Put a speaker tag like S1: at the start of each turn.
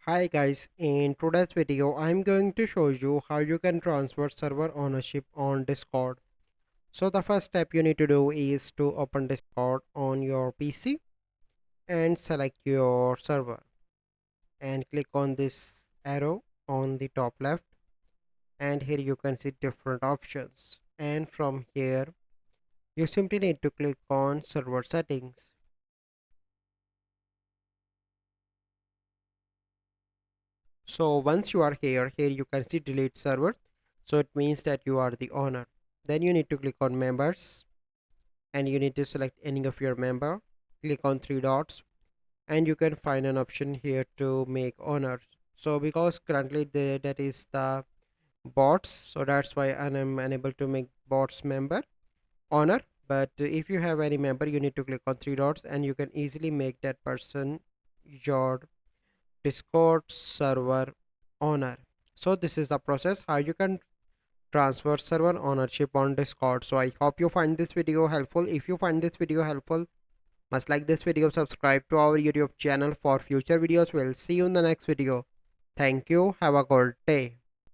S1: Hi guys, in today's video I'm going to show you how you can transfer server ownership on Discord. So the first step you need to do is to open Discord on your PC and select your server and click on this arrow on the top left, and here you can see different options, and from here you simply need to click on server settings. So once you are here you can see delete server, so it means that you are the owner. Then you need to click on members and you need to select any of your member. Click on three dots and you can find an option here to make owner. So because currently that is the bots, so that's why I am unable to make bots member owner. But if you have any member, you need to click on three dots and you can easily make that person your Discord server owner. So this is the process how you can transfer server ownership on Discord. So I hope you find this video helpful. If you find this video helpful, must like this video, subscribe to our YouTube channel for future videos. We'll see you in the next video. Thank you. Have a good day.